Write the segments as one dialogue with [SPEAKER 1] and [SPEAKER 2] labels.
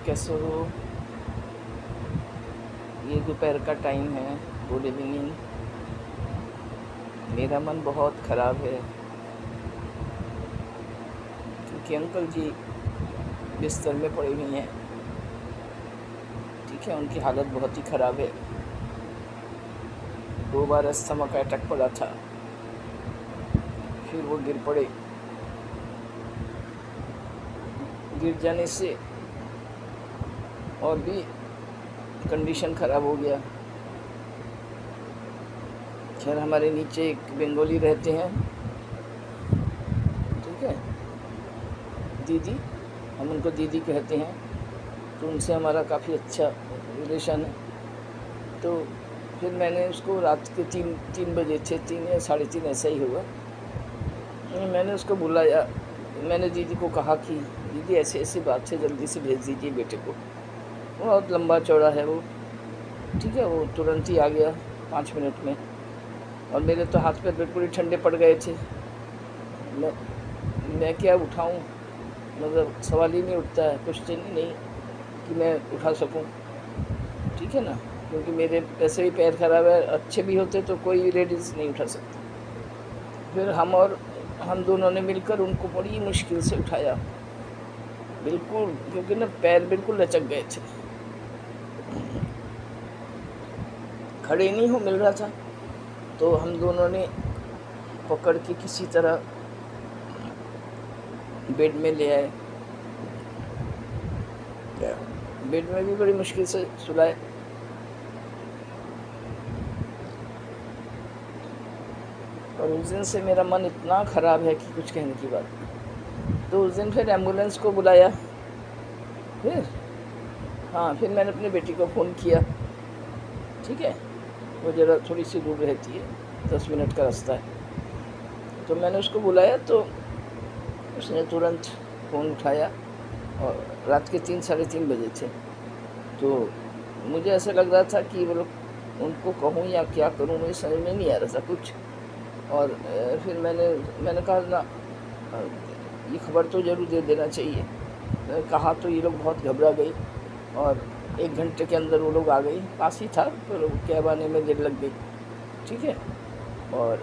[SPEAKER 1] कैसे हो? ये दोपहर का टाइम है। Good evening. मेरा मन बहुत ख़राब है क्योंकि अंकल जी बिस्तर में पड़े हुए हैं। ठीक है, उनकी हालत बहुत ही ख़राब है। 2 बार अस्थमा का अटैक पड़ा था, फिर वो गिर पड़े। गिर जाने से और भी कंडीशन ख़राब हो गया। खैर, हमारे नीचे एक बंगाली रहते हैं, ठीक है, दीदी, हम उनको दीदी कहते हैं, तो उनसे हमारा काफ़ी अच्छा रिलेशन है। तो फिर मैंने उसको रात के 3 बजे थे, 3 या 3:30 ऐसा ही होगा, मैंने उसको बुलाया। मैंने दीदी को कहा कि दीदी ऐसे ऐसी बात है, जल्दी से भेज दीजिए बेटे को। वो बहुत लंबा चौड़ा है वो, ठीक है, वो तुरंत ही आ गया 5 मिनट में। और मेरे तो हाथ पैर बिल्कुल ही ठंडे पड़ गए थे। मैं क्या उठाऊं, मतलब सवाल ही नहीं उठता है, क्वेश्चन ही नहीं कि मैं उठा सकूं, ठीक है ना, क्योंकि मेरे वैसे ही पैर खराब है। अच्छे भी होते तो कोई लेडीज़ नहीं उठा सकती। फिर हम दोनों ने मिलकर उनको बड़ी मुश्किल से उठाया, बिल्कुल, क्योंकि ना पैर बिल्कुल लचक गए थे, खड़े नहीं हो मिल रहा था। तो हम दोनों ने पकड़ के किसी तरह बेड में ले आए। बेड में भी बड़ी मुश्किल से सुलाए। और उस दिन से मेरा मन इतना ख़राब है कि कुछ कहने की बात नहीं। तो उस दिन फिर एम्बुलेंस को बुलाया। फिर फिर मैंने अपनी बेटी को फ़ोन किया, ठीक है, वो ज़रा थोड़ी सी दूर रहती है, 10 मिनट का रास्ता है। तो मैंने उसको बुलाया तो उसने तुरंत फ़ोन उठाया, और रात के 3 साढ़े 3 बजे थे। तो मुझे ऐसा लग रहा था कि वो लोग, उनको कहूँ या क्या करूँ, मुझे समझ में नहीं आ रहा था कुछ। और फिर मैंने कहा ना, ये खबर तो ज़रूर दे देना चाहिए। कहा तो ये लोग बहुत घबरा गई, और 1 घंटे के अंदर वो लोग आ गई। पास ही था, पर कैब आने में देर लग गई, ठीक है। और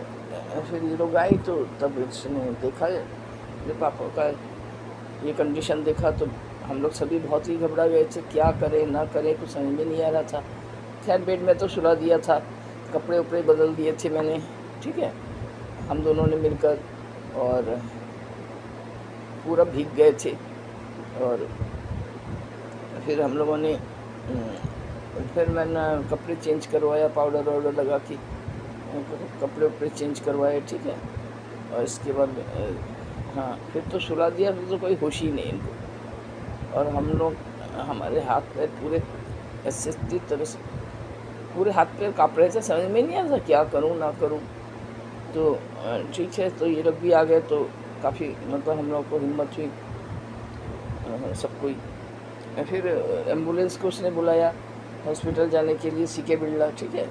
[SPEAKER 1] फिर ये लोग आई तो तब इसने देखा, मेरे पापा का ये कंडीशन देखा, तो हम लोग सभी बहुत ही घबरा गए थे, क्या करें ना करें, कुछ समझ में नहीं आ रहा था। खैर, बेड में तो सुला दिया था, कपड़े उपड़े बदल दिए थे मैंने, ठीक है, हम दोनों ने मिलकर, और पूरा भीग गए थे। और फिर हम लोगों ने फिर मैंने कपड़े चेंज करवाया, पाउडर वाउडर लगा के कपड़े उपड़े चेंज करवाए, ठीक है। और इसके बाद फिर तो सुला दिया, फिर तो कोई होश ही नहीं इनको। और हम लोग, हमारे हाथ पैर पूरे ऐसे तरह से पूरे हाथ पैर काँप रहे थे, समझ में नहीं आ रहा था क्या करूं ना करूं। तो ठीक है, तो ये लोग भी आ गए, तो काफ़ी मतलब हम लोग को हिम्मत हुई, सब कोई। फिर एम्बुलेंस को उसने बुलाया हॉस्पिटल जाने के लिए, सीके बिरला, ठीक है।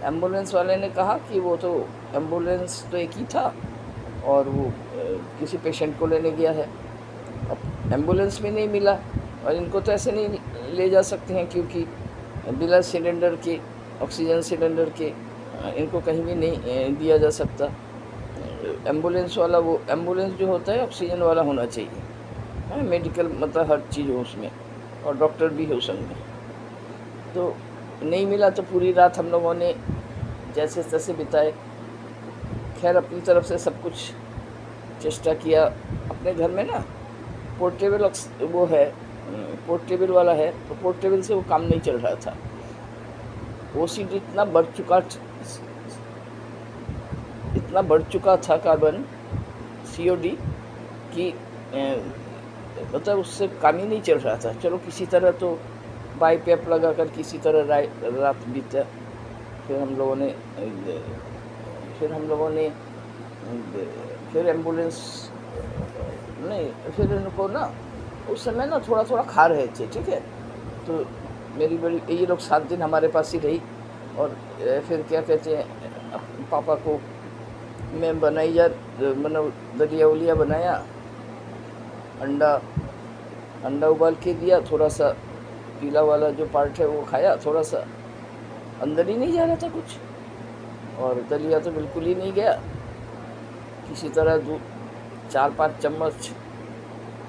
[SPEAKER 1] एम्बुलेंस वाले ने कहा कि वो तो एम्बुलेंस तो एक ही था, और वो किसी पेशेंट को लेने गया है। अब एम्बुलेंस भी नहीं मिला, और इनको तो ऐसे नहीं ले जा सकते हैं, क्योंकि बिना सिलेंडर के, ऑक्सीजन सिलेंडर के, इनको कहीं भी नहीं दिया जा सकता। एम्बुलेंस वाला, वो एम्बुलेंस जो होता है ऑक्सीजन वाला होना चाहिए, मेडिकल मतलब हर चीज़ हो उसमें, और डॉक्टर भी हो संग में। तो नहीं मिला, तो पूरी रात हम लोगों ने जैसे तैसे बिताए। खैर, अपनी तरफ से सब कुछ चेष्टा किया। अपने घर में ना पोर्टेबल वो है, पोर्टेबल वाला है, तो पोर्टेबल से वो काम नहीं चल रहा था। OCD इतना बढ़ चुका था कार्बन COD कि मतलब उससे काम ही नहीं चल रहा था। चलो किसी तरह तो बाई पैप लगा कर किसी तरह रात बीता। फिर हम लोगों ने फिर एम्बुलेंस नहीं, फिर इनको ना उस समय ना थोड़ा थोड़ा खा रहे थे, ठीक है। तो मेरी बड़ी, ये लोग 7 दिन हमारे पास ही रही। और फिर क्या कहते हैं, पापा को मैं बनाई मतलब दलिया उलिया बनाया, अंडा अंडा उबाल के दिया, थोड़ा सा पीला वाला जो पार्ट है वो खाया, थोड़ा सा अंदर ही नहीं जा रहा था कुछ, और दलिया तो बिल्कुल ही नहीं गया किसी तरह। 4-5 चम्मच,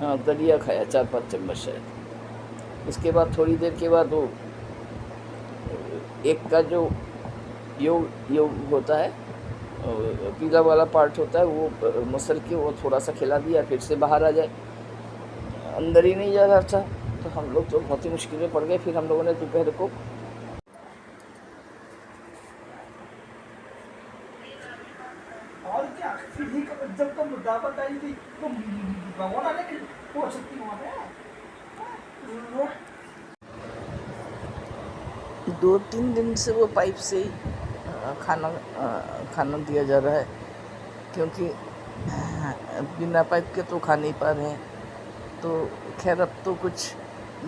[SPEAKER 1] हाँ दलिया खाया 4-5 चम्मच शायद। इसके बाद थोड़ी देर के बाद वो एक का जो योग योग होता है, पीला वाला पार्ट होता है, वो मसल के वो थोड़ा सा खिला दिया, फिर से बाहर आ जाए, अंदर ही नहीं जा रहा था। तो हम लोग तो बहुत ही मुश्किल में पड़ गए। फिर हम लोगों ने दोपहर को
[SPEAKER 2] और क्या, सीधी जब तुम दावत आई थी तुम भगवान ने हो सकती वहाँ पे
[SPEAKER 1] 2-3 दिन से वो पाइप से ही खाना दिया जा रहा है, क्योंकि बिना पाइप के तो खा नहीं पा रहे हैं। तो खैर अब तो कुछ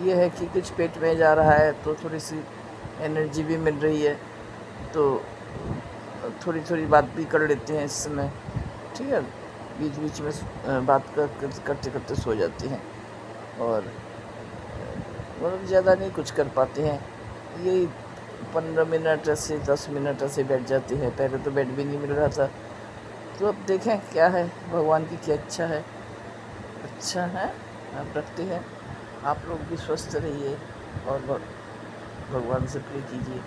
[SPEAKER 1] ये है कि कुछ पेट में जा रहा है, तो थोड़ी सी एनर्जी भी मिल रही है, तो थोड़ी थोड़ी बात भी कर लेते हैं इस समय, ठीक है। बीच बीच में बात करते करते सो जाते हैं, और मतलब ज़्यादा नहीं कुछ कर पाते हैं। यही 15 मिनट ऐसे 10 मिनट ऐसे बैठ जाते हैं। पहले तो बेड भी नहीं मिल रहा था। तो अब देखें क्या है, भगवान की क्या इच्छा है। अच्छा है, आप रखते हैं। आप लोग भी स्वस्थ रहिए, और भगवान से प्रे कीजिए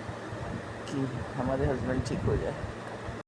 [SPEAKER 1] कि हमारे हस्बैंड ठीक हो जाए।